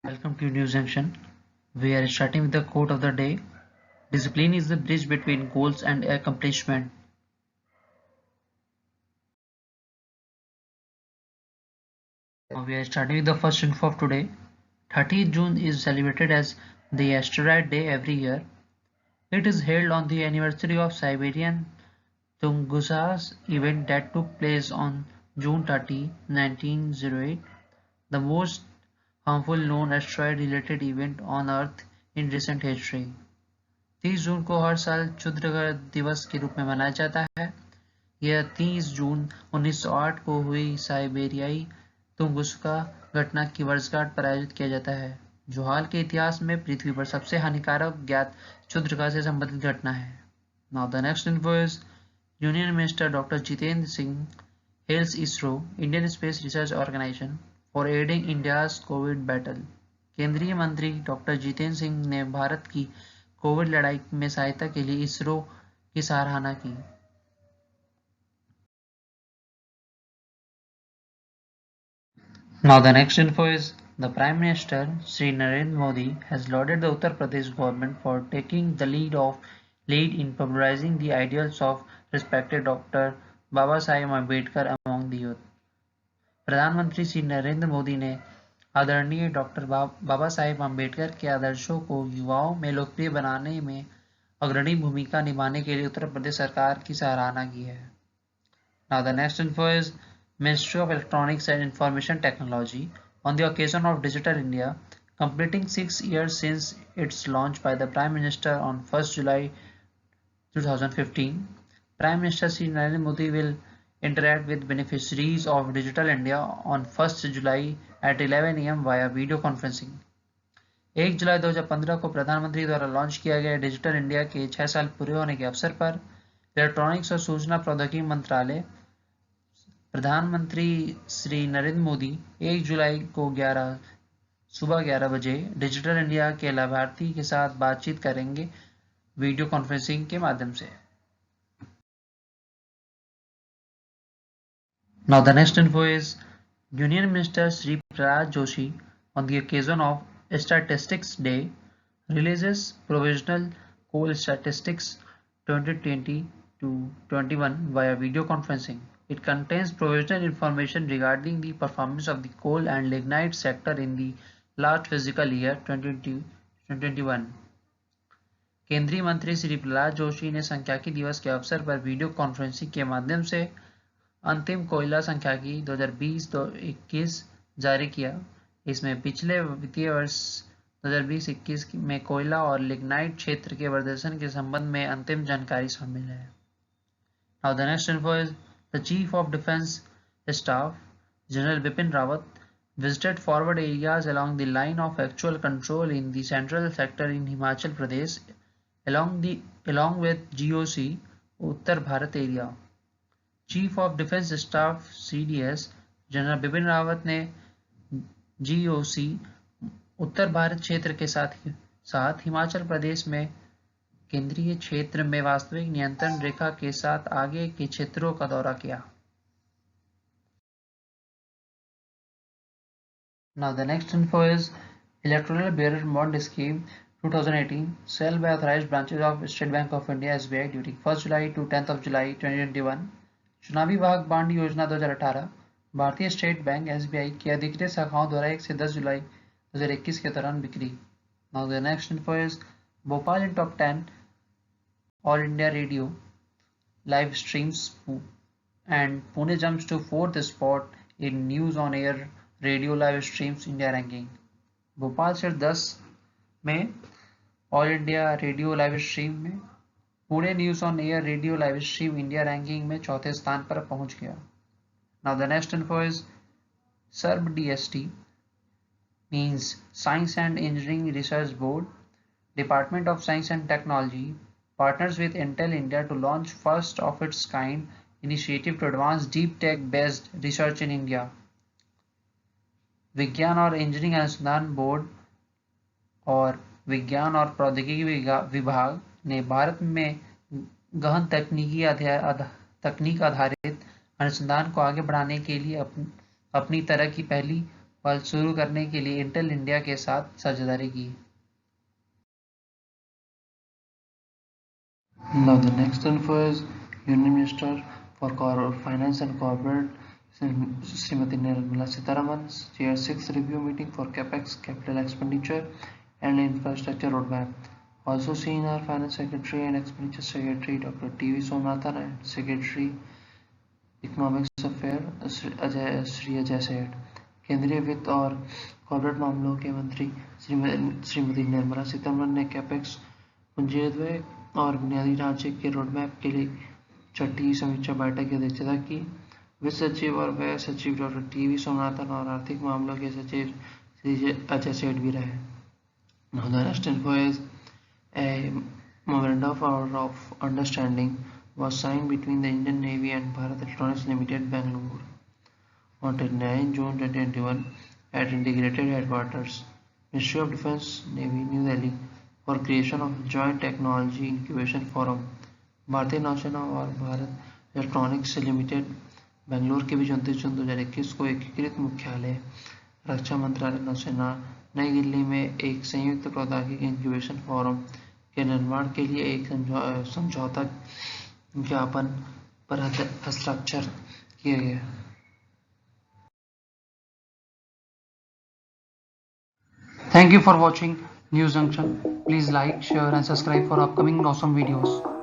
Welcome to News Junction. We are starting with the quote of the day. Discipline is the bridge between goals and accomplishment. We are starting with the first info of today. 30th June is celebrated as the Asteroid Day every year. It is held on the anniversary of Siberian Tunguska's event that took place on June 30, 1908, the most harmful known asteroid-related event on Earth in recent history. 30 जून को हर साल क्षुद्र दिवस के रूप में मनाया जाता है। यह 30 जून 1908 को हुई साइबेरियाई तुंगुस्का घटना की वर्षगांठ पर आयोजित किया जाता है, जो हाल के इतिहास में पृथ्वी पर सबसे हानिकारक ज्ञात क्षुद्रग्रह से संबंधित घटना है। Now the next info is Union Minister Dr. Jitendra Singh hails ISRO, Indian Space Research Organization, for aiding India's Covid battle. केंद्रीय मंत्री डॉक्टर जितेंद्र सिंह ने भारत की कोविड लड़ाई में सहायता के लिए इसरो की सराहना की। Now the next info is the Prime Minister Sri Narendra Modi has lauded the Uttar Pradesh government for taking the lead in popularizing the ideals of respected Dr. Baba Saheb Ambedkar among the youth. प्रधानमंत्री श्री नरेंद्र मोदी ने आदरणीय doctor Baba Saheb Ambedkar के आदर्शों को युवाओं में लोकप्रिय बनाने में अग्रणी भूमिका निभाने के लिए उत्तर प्रदेश सरकार की सराहना की है। Now the next info is Ministry of Electronics and Information Technology, on the occasion of Digital India, completing 6 years since its launch by the Prime Minister on 1st July 2015, Prime Minister Sri Narendra Modi will interact with beneficiaries of Digital India on 1st July at 11 AM via video conferencing. 1 जुलाई 2015 को प्रधानमंत्री द्वारा launch किया गया digital India के 6 साल पूरे होने के अवसर पर इलेक्ट्रॉनिक्स और सूचना प्रौद्योगिकी मंत्रालय प्रधानमंत्री श्री नरेंद्र मोदी 1 जुलाई को सुबह 11 बजे डिजिटल इंडिया के लाभार्थी के साथ बातचीत करेंगे वीडियो कॉन्फ्रेंसिंग के माध्यम से। Now the next info is Union Minister Sri Prahlad Joshi, on the occasion of Statistics Day, releases Provisional Coal Statistics 2020-21 via video conferencing. It contains provisional information regarding the performance of the coal and lignite sector in the last fiscal year 2020-2021. केंद्रीय मंत्री श्री प्रहलाद जोशी ने सांख्यिकी दिवस के अवसर पर video conferencing के माध्यम से अंतिम कोयला सांख्यिकी 2020-21 जारी किया। इसमें पिछले वित्तीय वर्ष 2020-21 में कोयला और लिग्नाइट क्षेत्र के प्रदर्शन के संबंध में अंतिम जानकारी शामिल है। Now the next info is the Chief of Defence Staff, General Bipin Rawat, visited forward areas along the line of actual control in the central sector in Himachal Pradesh, along with GOC, Uttar Bharat area. Chief of defence staff CDS general Bipin Rawat ने GOC उत्तर भारत क्षेत्र के साथ हिमाचल प्रदेश में केंद्रीय क्षेत्र में वास्तविक नियंत्रण रेखा के साथ आगे के क्षेत्रों का दौरा किया। Now the next info is Electoral Bearer Bond Scheme 2018 sell by authorized branches of State Bank of India SBI during 1st July to 10th of July 2021. चुनावी वाहक बांड योजना 2018 भारतीय स्टेट बैंक SBI की अधिकृत शाखाओं द्वारा 1 से 10 जुलाई 2021 के दौरान बिक्री। Now the next info is Bhopal in top 10 All India Radio live streams and Pune jumps to 4th spot in News on Air Radio live streams India ranking. Bhopal से 10 में All India Radio live stream में Pune news on air radio live stream India ranking में चौथे स्थान पर पहुंच गया। Now the next info is SERB DST means science and engineering research board department of science and technology partners with Intel India to launch first of its kind initiative to advance deep tech based research in India. विज्ञान और engineering अनुसंधान board और विज्ञान और प्रौद्योगिकी विभाग ने भारत में गहन तकनीक आधारित अनुसंधान को आगे बढ़ाने के लिए अपनी तरह की पहली पल शुरू करने के लिए इंटेल इंडिया के साथ साझेदारी की। Now the next info is Union Minister for Finance and Corporate Srimati Nirmala Sitharaman chaired 6th review meeting for CapEx, capital expenditure and infrastructure roadmap. Also seen are Finance Secretary and Expenditure Secretary Dr. T.V. Somanathan and Secretary economics affair Shri Ajay सेठ। केंद्रीय वित्त और corporate मामलों के मंत्री श्रीमती निर्मला सीतारमण ने capex, पूंजीव्यय और बुनियादी ढांचे के रोडमैप के लिए छठी समीक्षा बैठक की अध्यक्षता की। वित्त सचिव और व्यय सचिव डॉक्टर टी.वी. सोमनाथन और आर्थिक मामलों के सचिव श्री अजय सेठ भी रहे। Now the next info is a memorandum of understanding was signed between the Indian Navy and Bharat Electronics Limited, Bangalore, on 29 June 2021 at Integrated Headquarters, Ministry of Defence, Navy, New Delhi, for creation of Joint Technology Incubation Forum. भारतीय नौसेना और Bharat electronics limited Bengaluru के बीच 29 जून 2021 को एकीकृत मुख्यालय, रक्षा मंत्रालय, नौसेना, नई दिल्ली में एक संयुक्त प्रौद्योगिकी इंक्यूबेशन फोरम के निर्माण के लिए एक समझौता ज्ञापन पर हस्ताक्षर किए गए। Thank you for watching News Junction. Please like, share and subscribe for upcoming awesome videos.